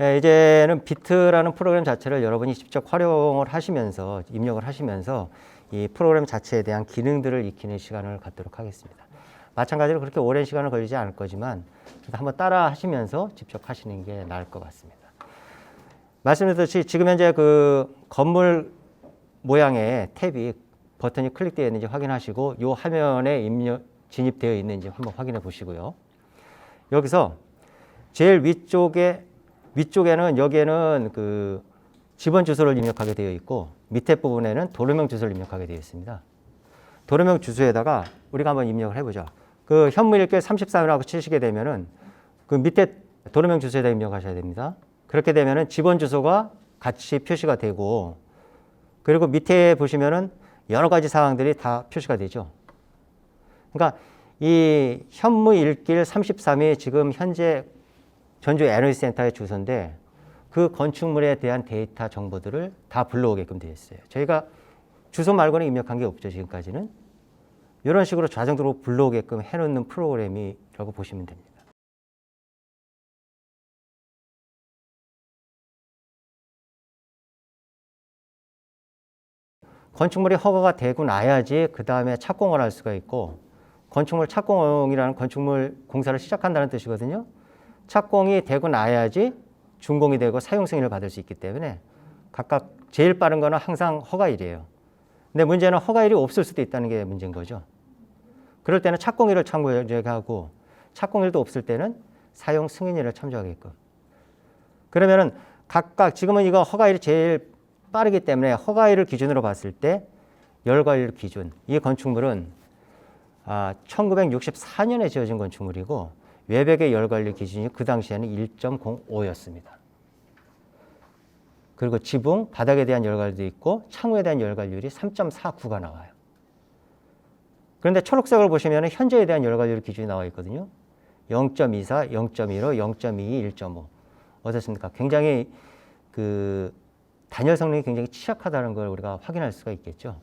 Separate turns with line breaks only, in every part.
이제는 비트라는 프로그램 자체를 여러분이 직접 활용을 하시면서 입력을 하시면서 이 프로그램 자체에 대한 기능들을 익히는 시간을 갖도록 하겠습니다. 마찬가지로 그렇게 오랜 시간을 걸리지 않을 거지만 한번 따라 하시면서 직접 하시는 게 나을 것 같습니다. 말씀드렸듯이 지금 현재 그 건물 모양의 탭이 버튼이 클릭되어 있는지 확인하시고 이 화면에 진입되어 있는지 한번 확인해 보시고요. 여기서 제일 위쪽에는 여기에는 그 집원 주소를 입력하게 되어 있고 밑에 부분에는 도로명 주소를 입력하게 되어 있습니다. 도로명 주소에다가 우리가 한번 입력을 해보죠. 그 현무일길 33이라고 치시게 되면은 그 밑에 도로명 주소에다 입력하셔야 됩니다. 그렇게 되면은 집원 주소가 같이 표시가 되고 그리고 밑에 보시면은 여러 가지 사항들이 다 표시가 되죠. 그러니까 이 현무일길 33이 지금 현재 전주 에너지센터의 주소인데 그 건축물에 대한 데이터 정보들을 다 불러오게끔 되어 있어요. 저희가 주소 말고는 입력한 게 없죠, 지금까지는. 이런 식으로 자동으로 불러오게끔 해놓는 프로그램이라고 보시면 됩니다. 건축물이 허가가 되고 나야지 그 다음에 착공을 할 수가 있고 건축물 착공이라는 건축물 공사를 시작한다는 뜻이거든요. 착공이 되고 나야지 준공이 되고 사용 승인을 받을 수 있기 때문에 각각 제일 빠른 거는 항상 허가일이에요. 근데 문제는 허가일이 없을 수도 있다는 게 문제인 거죠. 그럴 때는 착공일을 참고하고 착공일도 없을 때는 사용 승인일을 참조하게끔. 그러면은 각각 지금은 이거 허가일이 제일 빠르기 때문에 허가일을 기준으로 봤을 때 열과일 기준 이 건축물은 1964년에 지어진 건축물이고 외벽의 열관리 기준이 그 당시에는 1.05였습니다. 그리고 지붕, 바닥에 대한 열관리도 있고 창호에 대한 열관리율이 3.49가 나와요. 그런데 초록색을 보시면 현재에 대한 열관리율 기준이 나와 있거든요. 0.24, 0.15, 0.22, 1.5. 어떻습니까? 굉장히 그 단열 성능이 굉장히 취약하다는 걸 우리가 확인할 수가 있겠죠.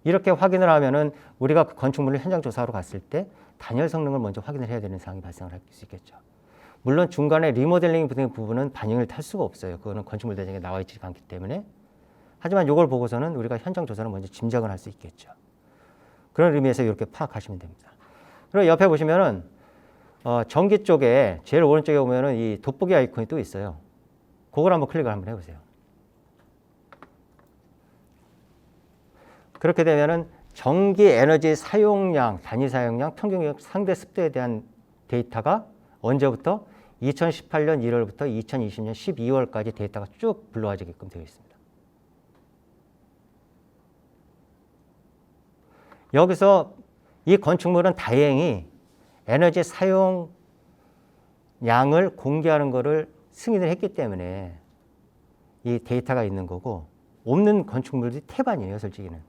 이렇게 확인을 하면은 우리가 그 건축물을 현장 조사하러 갔을 때 단열 성능을 먼저 확인을 해야 되는 상황이 발생을 할 수 있겠죠. 물론 중간에 리모델링 부분은 반영을 탈 수가 없어요. 그거는 건축물 대장에 나와 있지 않기 때문에. 하지만 이걸 보고서는 우리가 현장 조사를 먼저 짐작을 할 수 있겠죠. 그런 의미에서 이렇게 파악하시면 됩니다. 그리고 옆에 보시면은 전기 쪽에 제일 오른쪽에 보면은 이 돋보기 아이콘이 또 있어요. 그걸 한번 클릭을 한번 해보세요. 그렇게 되면은 전기 에너지 사용량, 단위 사용량, 평균 상대 습도에 대한 데이터가 언제부터 2018년 1월부터 2020년 12월까지 데이터가 쭉 불러와지게끔 되어 있습니다. 여기서 이 건축물은 다행히 에너지 사용량을 공개하는 것을 승인을 했기 때문에 이 데이터가 있는 거고 없는 건축물들이 태반이에요, 솔직히는.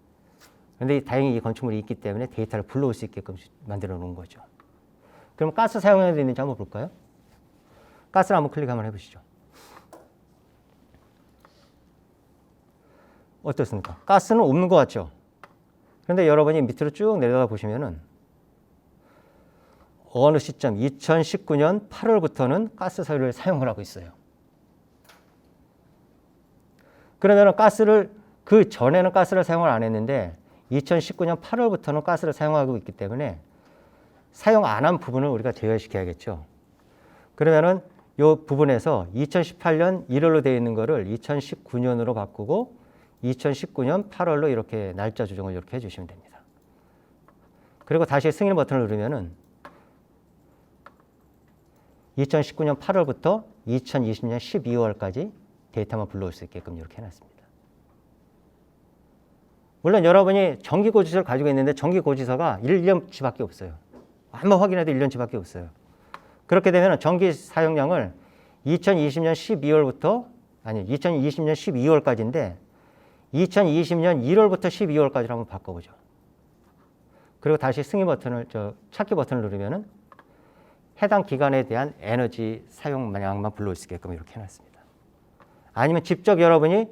그런데 다행히 이 건축물이 있기 때문에 데이터를 불러올 수 있게끔 만들어 놓은 거죠. 그럼 가스 사용량이 있는지 한번 볼까요? 가스를 한번 클릭 한번 해보시죠. 어떻습니까? 가스는 없는 것 같죠? 그런데 여러분이 밑으로 쭉 내려가 보시면은 어느 시점 2019년 8월부터는 가스 사료를 사용을 하고 있어요. 그러면은 가스를 그 전에는 가스를 사용을 안 했는데 2019년 8월부터는 가스를 사용하고 있기 때문에 사용 안 한 부분을 우리가 제외시켜야겠죠. 그러면은 이 부분에서 2018년 1월로 되어 있는 거를 2019년으로 바꾸고 2019년 8월로 이렇게 날짜 조정을 이렇게 해주시면 됩니다. 그리고 다시 승인 버튼을 누르면은 2019년 8월부터 2020년 12월까지 데이터만 불러올 수 있게끔 이렇게 해놨습니다. 물론 여러분이 정기고지서를 가지고 있는데 정기고지서가 1년치밖에 없어요. 한번 확인해도 1년치밖에 없어요. 그렇게 되면 전기 사용량을 2020년 12월부터 아니 2020년 12월까지인데 2020년 1월부터 12월까지로 한번 바꿔보죠. 그리고 다시 승인 버튼을 찾기 버튼을 누르면은 해당 기간에 대한 에너지 사용량만 불러올 수 있게끔 이렇게 해놨습니다. 아니면 직접 여러분이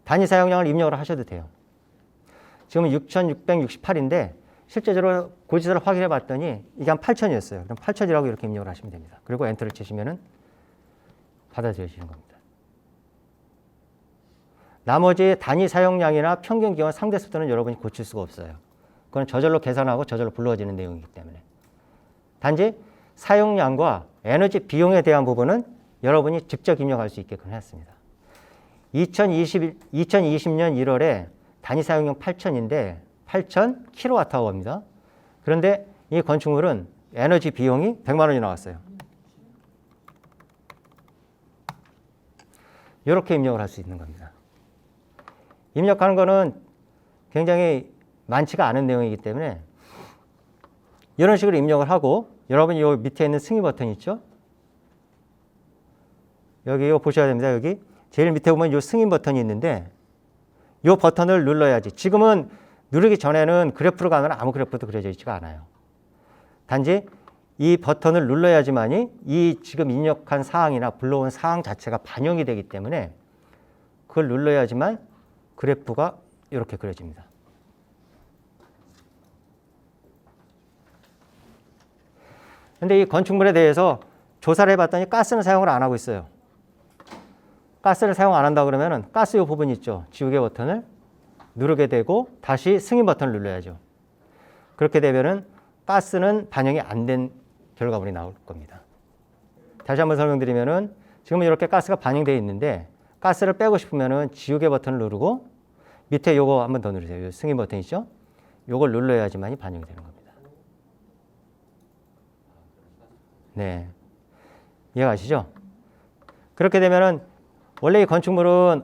단위 사용량을 입력을 하셔도 돼요. 지금은 6,668인데 실제적으로 고지서를 확인해 봤더니 이게 한 8,000이었어요. 그럼 8,000이라고 이렇게 입력을 하시면 됩니다. 그리고 엔터를 치시면은 받아들여지는 겁니다. 나머지 단위 사용량이나 평균 기온 상대 습도는 여러분이 고칠 수가 없어요. 그건 저절로 계산하고 저절로 불러지는 내용이기 때문에. 단지 사용량과 에너지 비용에 대한 부분은 여러분이 직접 입력할 수 있게끔 했습니다. 2020년 1월에 단위 사용량 8,000인데 8,000kWh입니다. 그런데 이 건축물은 에너지 비용이 100만 원이 나왔어요. 이렇게 입력을 할 수 있는 겁니다. 입력하는 거는 굉장히 많지가 않은 내용이기 때문에 이런 식으로 입력을 하고 여러분이 요 밑에 있는 승인 버튼 있죠? 여기 이거 보셔야 됩니다. 여기 제일 밑에 보면 요 승인 버튼이 있는데 요 버튼을 눌러야지. 지금은 누르기 전에는 그래프로 가면 아무 그래프도 그려져 있지가 않아요. 단지 이 버튼을 눌러야지만이 이 지금 입력한 사항이나 불러온 사항 자체가 반영이 되기 때문에 그걸 눌러야지만 그래프가 이렇게 그려집니다. 근데 이 건축물에 대해서 조사를 해봤더니 가스는 사용을 안 하고 있어요. 가스를 사용 안 한다 그러면은 가스 요 부분 있죠. 지우개 버튼을 누르게 되고 다시 승인 버튼을 눌러야죠. 그렇게 되면은 가스는 반영이 안 된 결과물이 나올 겁니다. 다시 한번 설명드리면은 지금 이렇게 가스가 반영되어 있는데 가스를 빼고 싶으면은 지우개 버튼을 누르고 밑에 요거 한번 더 누르세요. 요 승인 버튼 있죠? 요걸 눌러야지만이 반영이 되는 겁니다. 네. 이해가시죠? 그렇게 되면은 원래 이 건축물은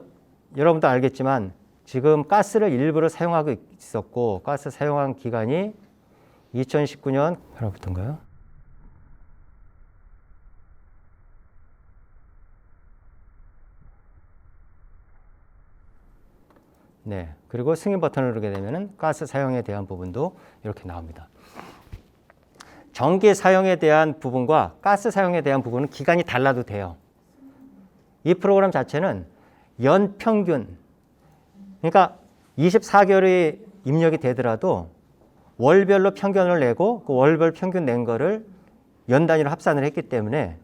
여러분도 알겠지만 지금 가스를 일부러 사용하고 있었고 가스 사용한 기간이 2019년 8월부터인가요? 네. 그리고 승인 버튼을 누르게 되면은 가스 사용에 대한 부분도 이렇게 나옵니다. 전기 사용에 대한 부분과 가스 사용에 대한 부분은 기간이 달라도 돼요. 이 프로그램 자체는 연 평균, 그러니까 24개월이 입력이 되더라도 월별로 평균을 내고 그 월별 평균 낸 거를 연 단위로 합산을 했기 때문에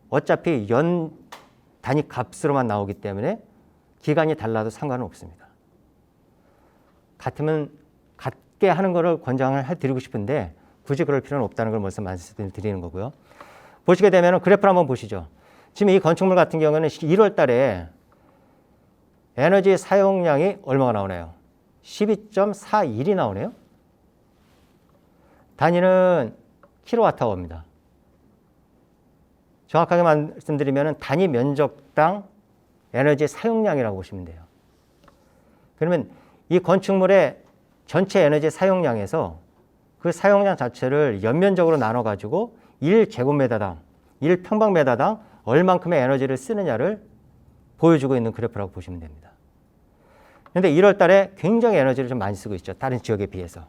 어차피 연 단위 값으로만 나오기 때문에 기간이 달라도 상관은 없습니다. 같으면 같게 하는 거를 권장을 해드리고 싶은데 굳이 그럴 필요는 없다는 걸 먼저 말씀드리는 거고요. 보시게 되면 그래프를 한번 보시죠. 지금 이 건축물 같은 경우는 1월 달에 에너지 사용량이 얼마가 나오나요? 12.41이 나오네요. 단위는 킬로와트아워입니다. 정확하게 말씀드리면 단위 면적당 에너지 사용량이라고 보시면 돼요. 그러면 이 건축물의 전체 에너지 사용량에서 그 사용량 자체를 연면적으로 나눠가지고 1제곱미터당, 1평방미터당 얼만큼의 에너지를 쓰느냐를 보여주고 있는 그래프라고 보시면 됩니다. 그런데 1월 달에 굉장히 에너지를 좀 많이 쓰고 있죠. 다른 지역에 비해서.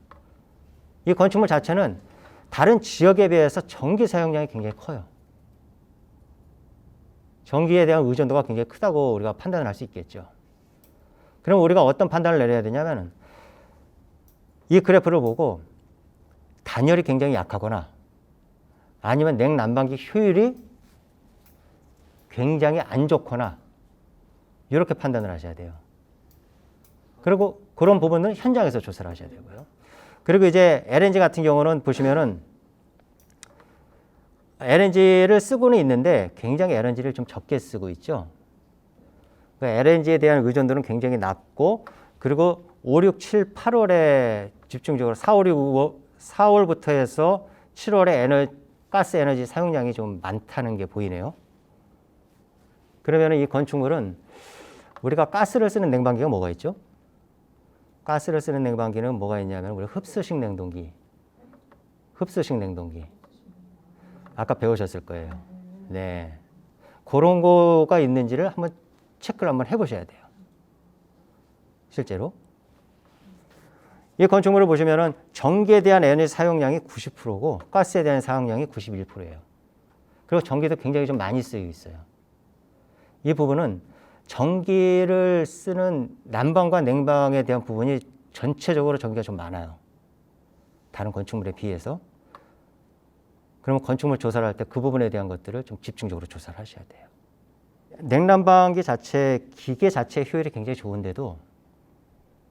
이 건축물 자체는 다른 지역에 비해서 전기 사용량이 굉장히 커요. 전기에 대한 의존도가 굉장히 크다고 우리가 판단을 할 수 있겠죠. 그럼 우리가 어떤 판단을 내려야 되냐면 이 그래프를 보고 단열이 굉장히 약하거나 아니면 냉난방기 효율이 굉장히 안 좋거나 이렇게 판단을 하셔야 돼요. 그리고 그런 부분은 현장에서 조사를 하셔야 되고요. 그리고 이제 LNG 같은 경우는 보시면은 LNG를 쓰고는 있는데 굉장히 LNG를 좀 적게 쓰고 있죠. LNG에 대한 의존도는 굉장히 낮고 그리고 5, 6, 7, 8월에 집중적으로 4월부터 해서 7월에 가스 에너지 사용량이 좀 많다는 게 보이네요. 그러면 이 건축물은 우리가 가스를 쓰는 냉방기가 뭐가 있죠? 가스를 쓰는 냉방기는 뭐가 있냐면 우리 흡수식 냉동기. 아까 배우셨을 거예요. 네. 그런 거가 있는지를 한번 체크를 한번 해보셔야 돼요. 실제로. 이 건축물을 보시면은 전기에 대한 에너지 사용량이 90%고 가스에 대한 사용량이 91%예요. 그리고 전기도 굉장히 좀 많이 쓰이고 있어요. 이 부분은 전기를 쓰는 난방과 냉방에 대한 부분이 전체적으로 전기가 좀 많아요. 다른 건축물에 비해서. 그러면 건축물 조사를 할 때 그 부분에 대한 것들을 좀 집중적으로 조사를 하셔야 돼요. 냉난방기 자체, 기계 자체 효율이 굉장히 좋은데도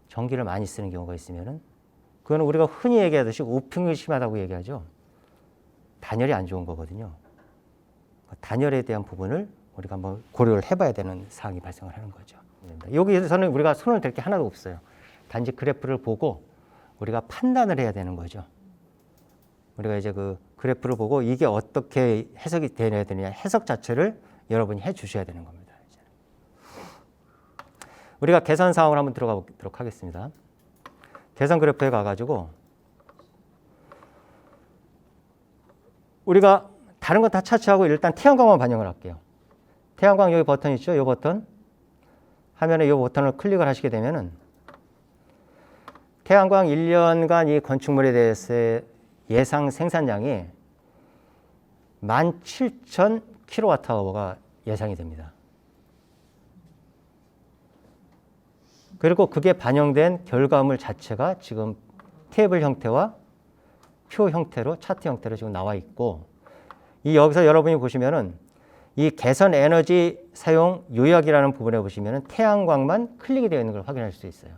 전기를 많이 쓰는 경우가 있으면은 그거는 우리가 흔히 얘기하듯이 오픈이 심하다고 얘기하죠. 단열이 안 좋은 거거든요. 단열에 대한 부분을 우리가 한번 고려를 해봐야 되는 사항이 발생을 하는 거죠. 여기에서는 우리가 손을 댈 게 하나도 없어요. 단지 그래프를 보고 우리가 판단을 해야 되는 거죠. 우리가 이제 그 그래프를 보고 이게 어떻게 해석이 되냐 해석 자체를 여러분이 해 주셔야 되는 겁니다. 이제. 우리가 계산 사항을 한번 들어가 보도록 하겠습니다. 계산 그래프에 가가지고 우리가 다른 건 다 차치하고 일단 태양광만 반영을 할게요. 태양광 여기 버튼 있죠? 이 버튼. 화면에 이 버튼을 클릭을 하시게 되면은 태양광 1년간 이 건축물에 대해서의 예상 생산량이 17,000kWh가 예상이 됩니다. 그리고 그게 반영된 결과물 자체가 지금 테이블 형태와 표 형태로 차트 형태로 지금 나와 있고 이 여기서 여러분이 보시면은 이 개선 에너지 사용 요약이라는 부분에 보시면은 태양광만 클릭이 되어 있는 걸 확인할 수 있어요.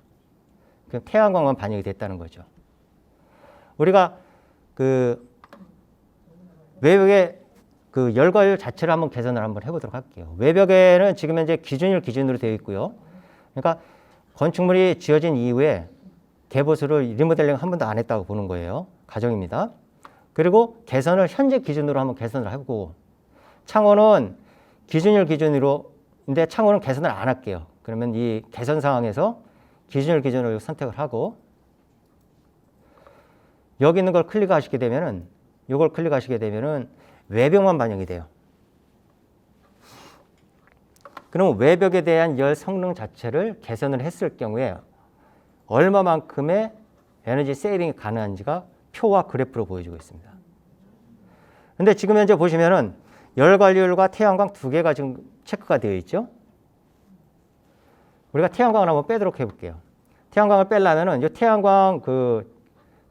그럼 태양광만 반영이 됐다는 거죠. 우리가 그 외벽의 그 열과율 자체를 한번 계산을 한번 해보도록 할게요. 외벽에는 지금 현재 기준일 기준으로 되어 있고요. 그러니까 건축물이 지어진 이후에 개보수를 리모델링 한 번도 안 했다고 보는 거예요. 가정입니다. 그리고 개선을 현재 기준으로 한번 개선을 해보고 창호는 기준일 기준으로인데 창호는 개선을 안 할게요. 그러면 이 개선 상황에서 기준일 기준으로 선택을 하고 여기 있는 걸 클릭하시게 되면은 이걸 클릭하시게 되면은 외벽만 반영이 돼요. 그럼 외벽에 대한 열 성능 자체를 개선을 했을 경우에 얼마만큼의 에너지 세이빙이 가능한지가 표와 그래프로 보여주고 있습니다. 근데 지금 현재 보시면은 열 관리율과 태양광 두 개가 지금 체크가 되어 있죠. 우리가 태양광을 한번 빼도록 해볼게요. 태양광을 빼려면은 이 태양광 그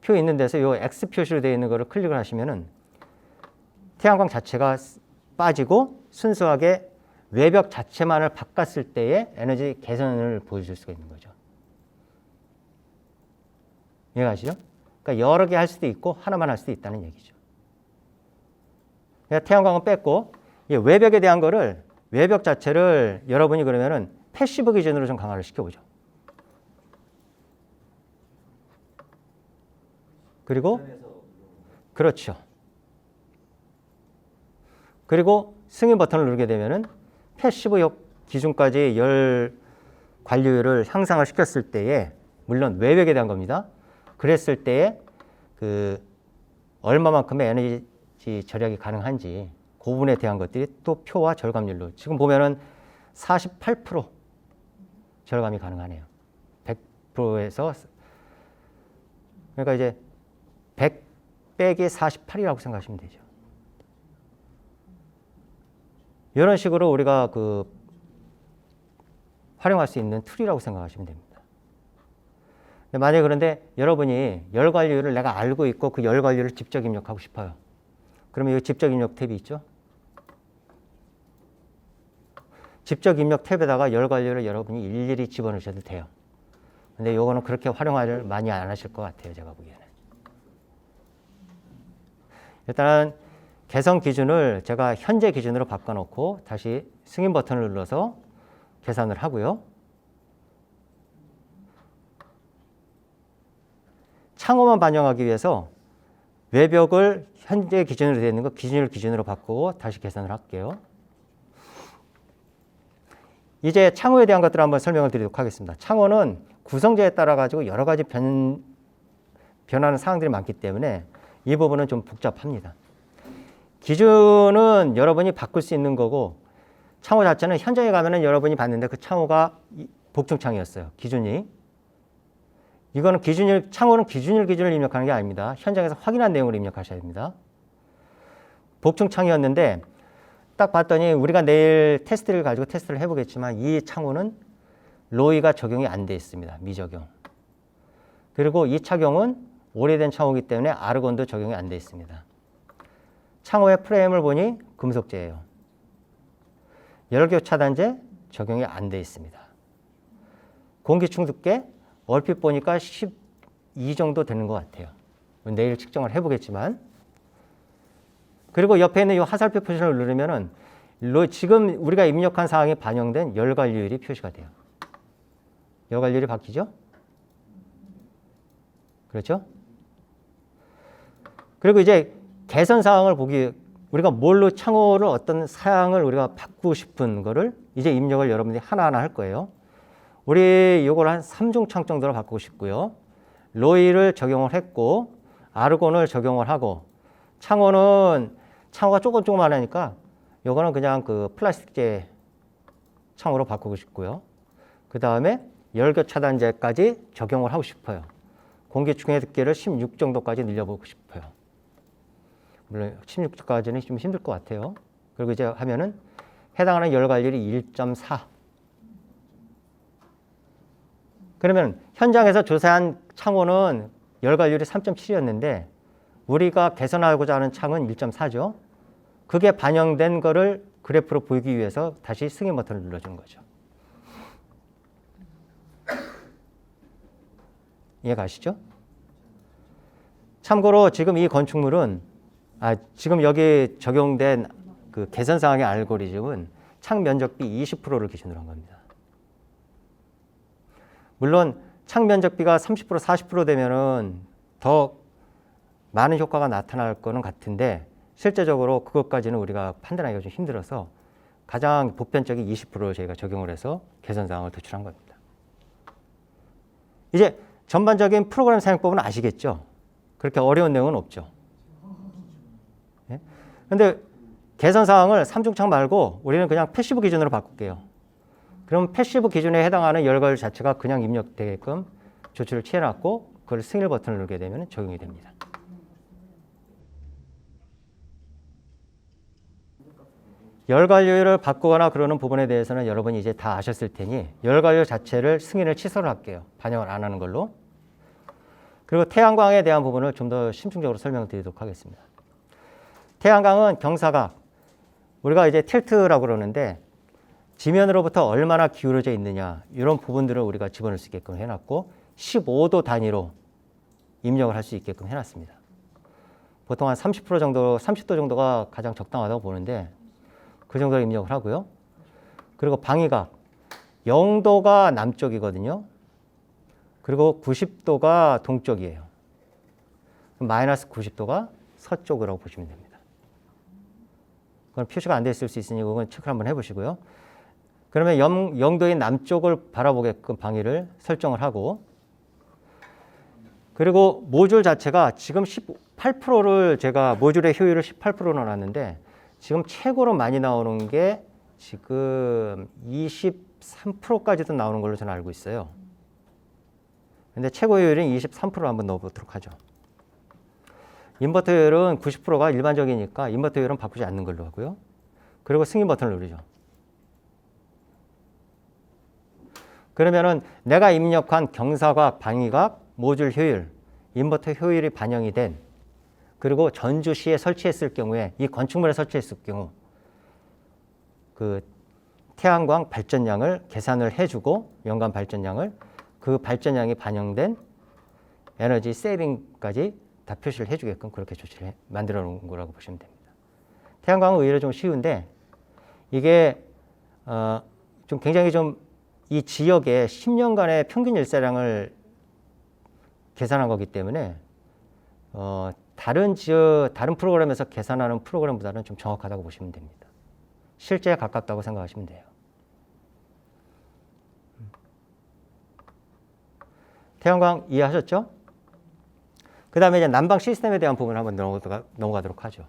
표 있는 데서 이 X 표시로 되어 있는 거를 클릭을 하시면은 태양광 자체가 빠지고 순수하게 외벽 자체만을 바꿨을 때의 에너지 개선을 보여줄 수가 있는 거죠. 이해가시죠? 그러니까 여러 개 할 수도 있고 하나만 할 수도 있다는 얘기죠. 그러니까 태양광은 뺐고 이 외벽에 대한 거를 외벽 자체를 여러분이 그러면은 패시브 기준으로 좀 강화를 시켜보죠. 그리고 그렇죠. 그리고 승인 버튼을 누르게 되면은 패시브 기준까지 열 관리율을 향상을 시켰을 때에 물론 외벽에 대한 겁니다. 그랬을 때에 그 얼마만큼의 에너지 절약이 가능한지 그 부분에 대한 것들이 또 표와 절감률로 지금 보면은 48% 절감이 가능하네요. 100%에서 그러니까 이제 100 빼기 48이라고 생각하시면 되죠. 이런 식으로 우리가 그 활용할 수 있는 툴이라고 생각하시면 됩니다. 만약에 그런데 여러분이 열 관리율을 내가 알고 있고 그 열 관리율을 직접 입력하고 싶어요. 그러면 이 직접 입력 탭이 있죠. 직접 입력 탭에다가 열 관리율을 여러분이 일일이 집어넣으셔도 돼요. 근데 요거는 그렇게 활용을 많이 안 하실 것 같아요. 제가 보기에는. 일단 개선 기준을 제가 현재 기준으로 바꿔놓고 다시 승인 버튼을 눌러서 계산을 하고요. 창호만 반영하기 위해서 외벽을 현재 기준으로 되어 있는 거 기준을 기준으로 바꾸고 다시 계산을 할게요. 이제 창호에 대한 것들을 한번 설명을 드리도록 하겠습니다. 창호는 구성재에 따라 가지고 여러 가지 변하는 사항들이 많기 때문에 이 부분은 좀 복잡합니다. 기준은 여러분이 바꿀 수 있는 거고 창호 자체는 현장에 가면은 여러분이 봤는데 그 창호가 복층창이었어요. 기준이. 이거는 창호는 기준을 입력하는 게 아닙니다. 현장에서 확인한 내용을 입력하셔야 됩니다. 복층창이었는데 딱 봤더니 우리가 내일 테스트를 가지고 테스트를 해보겠지만 이 창호는 로이가 적용이 안 돼 있습니다. 미적용. 그리고 이 착용은 오래된 창호이기 때문에 아르곤도 적용이 안 돼 있습니다. 창호의 프레임을 보니 금속재예요. 열교 차단제 적용이 안 돼 있습니다. 공기충 두께 얼핏 보니까 12 정도 되는 것 같아요. 내일 측정을 해보겠지만. 그리고 옆에 있는 이 화살표 표시를 누르면은 지금 우리가 입력한 사항이 반영된 열관리율이 표시가 돼요. 열관리율이 바뀌죠? 그렇죠? 그리고 이제 개선 사항을 우리가 뭘로 창호를 어떤 사양을 우리가 바꾸고 싶은 거를 이제 입력을 여러분들이 하나하나 할 거예요. 우리 이걸 한 3중창 정도로 바꾸고 싶고요. 로이를 적용을 했고, 아르곤을 적용을 하고, 창호가 조금만하니까 요거는 그냥 그 플라스틱제 창호로 바꾸고 싶고요. 그 다음에 열교 차단제까지 적용을 하고 싶어요. 공기충의 두께를 16 정도까지 늘려보고 싶어요. 물론 16까지는 좀 힘들 것 같아요. 그리고 이제 하면은 해당하는 열관리율이 1.4. 그러면 현장에서 조사한 창호는 열관리율이 3.7이었는데 우리가 개선하고자 하는 창은 1.4죠. 그게 반영된 거를 그래프로 보이기 위해서 다시 승인 버튼을 눌러주는 거죠. 이해가시죠? 참고로 지금 이 건축물은 지금 여기 적용된 그 개선 사항의 알고리즘은 창 면적비 20%를 기준으로 한 겁니다. 물론 창 면적비가 30%, 40% 되면은 더 많은 효과가 나타날 거는 같은데 실제적으로 그것까지는 우리가 판단하기가 좀 힘들어서 가장 보편적인 20%를 저희가 적용을 해서 개선 사항을 도출한 겁니다. 이제 전반적인 프로그램 사용법은 아시겠죠? 그렇게 어려운 내용은 없죠. 근데 개선 사항을 3중창 말고 우리는 그냥 패시브 기준으로 바꿀게요. 그럼 패시브 기준에 해당하는 열관리율 자체가 그냥 입력되게끔 조치를 취해놨고 그걸 승인 버튼을 누르게 되면 적용이 됩니다. 열관리율을 바꾸거나 그러는 부분에 대해서는 여러분이 이제 다 아셨을 테니 열관리율 자체를 승인을 취소를 할게요. 반영을 안 하는 걸로. 그리고 태양광에 대한 부분을 좀 더 심층적으로 설명을 드리도록 하겠습니다. 태양광은 경사각, 우리가 이제 틸트라고 그러는데 지면으로부터 얼마나 기울어져 있느냐 이런 부분들을 우리가 집어넣을 수 있게끔 해놨고 15도 단위로 입력을 할 수 있게끔 해놨습니다. 보통 한 30% 정도, 30도 정도가 가장 적당하다고 보는데 그 정도로 입력을 하고요. 그리고 방위각, 0도가 남쪽이거든요. 그리고 90도가 동쪽이에요. 마이너스 90도가 서쪽이라고 보시면 됩니다. 그건 표시가 안 돼 있을 수 있으니 그건 체크를 한번 해보시고요. 그러면 0도인 남쪽을 바라보게끔 방위를 설정을 하고 그리고 모듈 자체가 지금 18%를 제가 모듈의 효율을 18%로 놨는데 지금 최고로 많이 나오는 게 지금 23%까지도 나오는 걸로 저는 알고 있어요. 근데 최고 효율은 23%로 한번 넣어보도록 하죠. 인버터 효율은 90%가 일반적이니까 인버터 효율은 바꾸지 않는 걸로 하고요. 그리고 승인 버튼을 누르죠. 그러면은 내가 입력한 경사각, 방위각, 모듈 효율, 인버터 효율이 반영이 된 그리고 전주시에 설치했을 경우에 이 건축물에 설치했을 경우 그 태양광 발전량을 계산을 해주고 연간 발전량을 그 발전량이 반영된 에너지 세이빙까지 다 표시를 해주게끔 그렇게 조치를 만들어 놓은 거라고 보시면 됩니다. 태양광은 의외로 좀 쉬운데 이게 좀 굉장히 좀 이 지역의 10년간의 평균 일사량을 계산한 거기 때문에 다른 프로그램에서 계산하는 프로그램보다는 좀 정확하다고 보시면 됩니다. 실제에 가깝다고 생각하시면 돼요. 태양광 이해하셨죠? 그 다음에 이제 난방 시스템에 대한 부분을 한번 넘어가도록 하죠.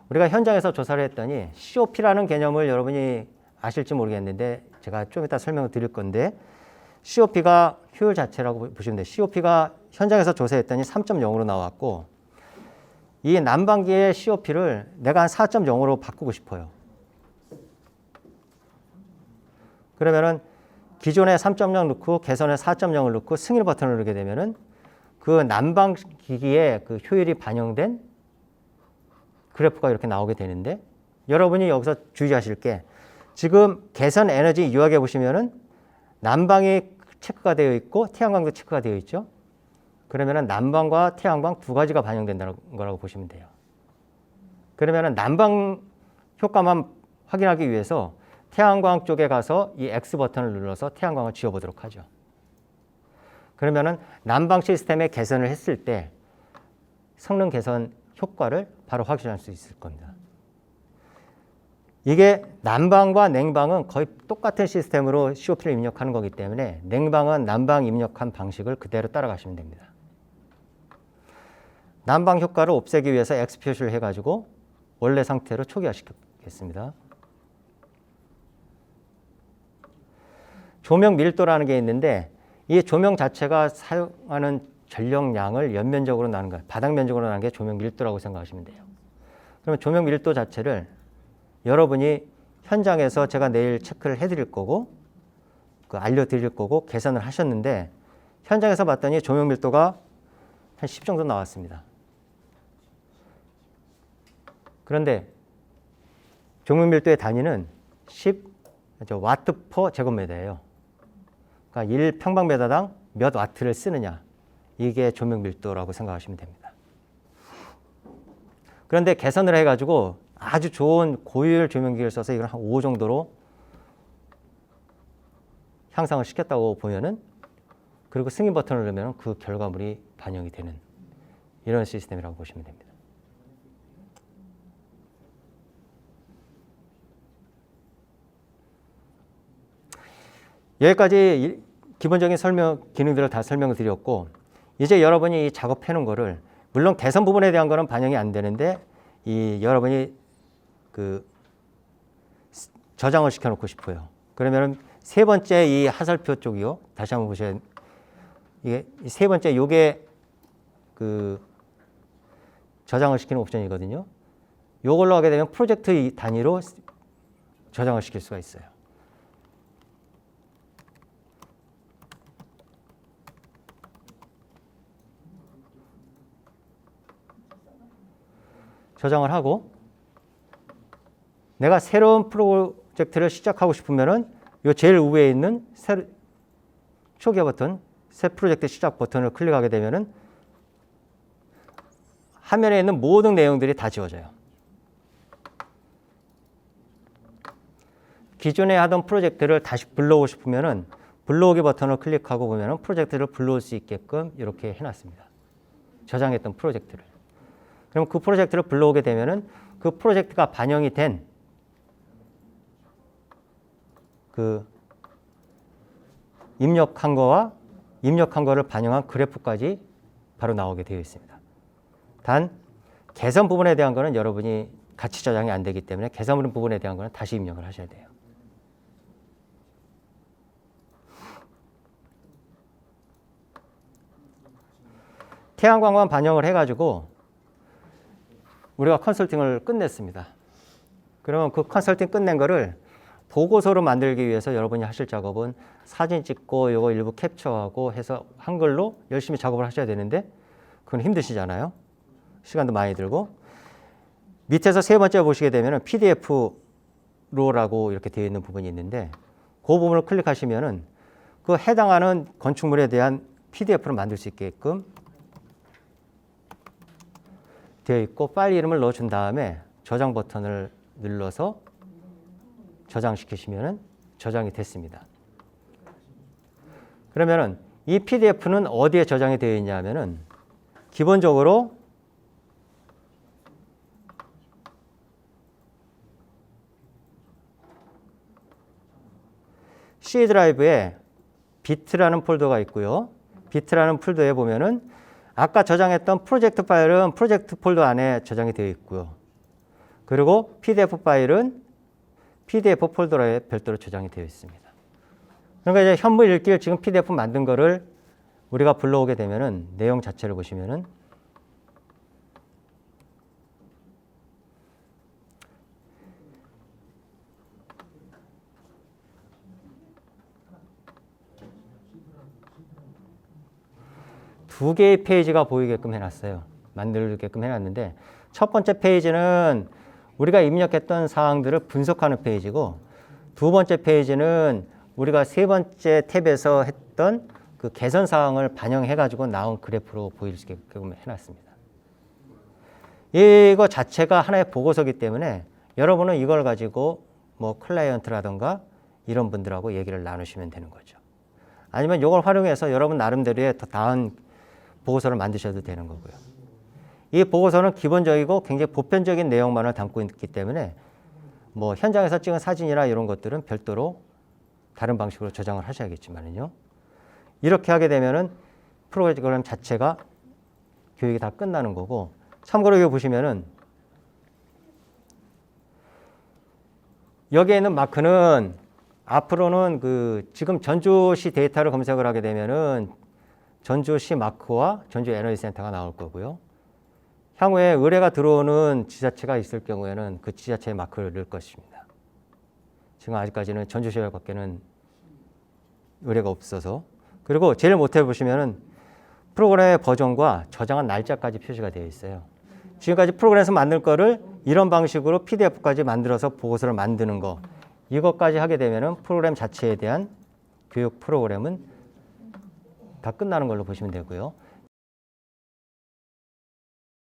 우리가 현장에서 조사를 했더니 COP라는 개념을 여러분이 아실지 모르겠는데 제가 좀 이따 설명을 드릴 건데 COP가 효율 자체라고 보시면 돼요. COP가 현장에서 조사했더니 3.0으로 나왔고 이 난방기의 COP를 내가 한 4.0으로 바꾸고 싶어요. 그러면은 기존에 3.0 넣고 개선에 4.0을 넣고 승인 버튼을 누르게 되면은 그 난방 기기의 그 효율이 반영된 그래프가 이렇게 나오게 되는데 여러분이 여기서 주의하실 게 지금 개선 에너지 유학에 보시면은 난방이 체크가 되어 있고 태양광도 체크가 되어 있죠. 그러면은 난방과 태양광 두 가지가 반영된다는 거라고 보시면 돼요. 그러면은 난방 효과만 확인하기 위해서 태양광 쪽에 가서 이 X 버튼을 눌러서 태양광을 지워보도록 하죠. 그러면은 난방 시스템의 개선을 했을 때 성능 개선 효과를 바로 확인할 수 있을 겁니다. 이게 난방과 냉방은 거의 똑같은 시스템으로 COP를 입력하는 거기 때문에 냉방은 난방 입력한 방식을 그대로 따라가시면 됩니다. 난방 효과를 없애기 위해서 X 표시를 해가지고 원래 상태로 초기화시키겠습니다. 조명 밀도라는 게 있는데 이 조명 자체가 사용하는 전력량을 연면적으로 나눈 거예요. 바닥 면적으로 나눈 게 조명 밀도라고 생각하시면 돼요. 그러면 조명 밀도 자체를 여러분이 현장에서 제가 내일 체크를 해드릴 거고 알려드릴 거고 계산을 하셨는데 현장에서 봤더니 조명 밀도가 한 10 정도 나왔습니다. 그런데 조명 밀도의 단위는 10 와트 퍼 제곱미터예요. 그러니까 1평방미터당 몇 와트를 쓰느냐, 이게 조명 밀도라고 생각하시면 됩니다. 그런데 개선을 해가지고 아주 좋은 고효율 조명기를 써서 이걸 한 5 정도로 향상을 시켰다고 보면은, 그리고 승인 버튼을 누르면 그 결과물이 반영이 되는 이런 시스템이라고 보시면 됩니다. 여기까지 기본적인 기능들을 다 설명을 드렸고, 이제 여러분이 이 작업해 놓은 거를, 물론 개선 부분에 대한 거는 반영이 안 되는데 여러분이 저장을 시켜 놓고 싶어요. 그러면은 세 번째 이 하살표 쪽이요. 다시 한번 보셔야, 이게 세 번째 요게 저장을 시키는 옵션이거든요. 요걸로 하게 되면 프로젝트 단위로 저장을 시킬 수가 있어요. 저장을 하고, 내가 새로운 프로젝트를 시작하고 싶으면은 요 제일 위에 있는 초기화 버튼, 새 프로젝트 시작 버튼을 클릭하게 되면은 화면에 있는 모든 내용들이 다 지워져요. 기존에 하던 프로젝트를 다시 불러오고 싶으면은 불러오기 버튼을 클릭하고 보면은 프로젝트를 불러올 수 있게끔 이렇게 해놨습니다. 저장했던 프로젝트를. 그럼 그 프로젝트를 불러오게 되면은 그 프로젝트가 반영이 된 입력한 거를 반영한 그래프까지 바로 나오게 되어 있습니다. 단 개선 부분에 대한 거는 여러분이 같이 저장이 안 되기 때문에 개선 부분에 대한 거는 다시 입력을 하셔야 돼요. 태양광만 반영을 해가지고 우리가 컨설팅을 끝냈습니다. 그러면 그 컨설팅 끝낸 거를 보고서로 만들기 위해서 여러분이 하실 작업은 사진 찍고 요거 일부 캡처하고 해서 한글로 열심히 작업을 하셔야 되는데 그건 힘드시잖아요. 시간도 많이 들고. 밑에서 세 번째 보시게 되면 PDF로라고 이렇게 되어 있는 부분이 있는데 그 부분을 클릭하시면은 그 해당하는 건축물에 대한 PDF를 만들 수 있게끔 되어 있고, 파일 이름을 넣어준 다음에 저장 버튼을 눌러서 저장시키시면은 저장이 됐습니다. 그러면은 이 PDF는 어디에 저장이 되어 있냐면은 기본적으로 C 드라이브에 비트라는 폴더가 있고요. 비트라는 폴더에 보면은 아까 저장했던 프로젝트 파일은 프로젝트 폴더 안에 저장이 되어 있고요. 그리고 PDF 파일은 PDF 폴더에 별도로 저장이 되어 있습니다. 그러니까 이제 현무 읽기를 지금 PDF 만든 거를 우리가 불러오게 되면은 내용 자체를 보시면은 두 개의 페이지가 보이게끔 해놨어요. 만들게끔 해놨는데 첫 번째 페이지는 우리가 입력했던 사항들을 분석하는 페이지고, 두 번째 페이지는 우리가 세 번째 탭에서 했던 그 개선 사항을 반영해 가지고 나온 그래프로 보일 수 있게끔 해놨습니다. 이거 자체가 하나의 보고서이기 때문에 여러분은 이걸 가지고 뭐 클라이언트라든가 이런 분들하고 얘기를 나누시면 되는 거죠. 아니면 이걸 활용해서 여러분 나름대로의 더 나은 보고서를 만드셔도 되는 거고요. 이 보고서는 기본적이고 굉장히 보편적인 내용만을 담고 있기 때문에 뭐 현장에서 찍은 사진이나 이런 것들은 별도로 다른 방식으로 저장을 하셔야겠지만요. 이렇게 하게 되면은 프로그램 자체가 교육이 다 끝나는 거고, 참고로 여기 보시면은 여기에 있는 마크는 앞으로는 그 지금 전주시 데이터를 검색을 하게 되면은 전주시 마크와 전주 에너지 센터가 나올 거고요. 향후에 의뢰가 들어오는 지자체가 있을 경우에는 그 지자체의 마크를 넣을 것입니다. 지금 아직까지는 전주시밖에는 의뢰가 없어서. 그리고 제일 못해 보시면은 프로그램의 버전과 저장한 날짜까지 표시가 되어 있어요. 지금까지 프로그램에서 만들 거를 이런 방식으로 PDF까지 만들어서 보고서를 만드는 거, 이것까지 하게 되면은 프로그램 자체에 대한 교육 프로그램은 다 끝나는 걸로 보시면 되고요.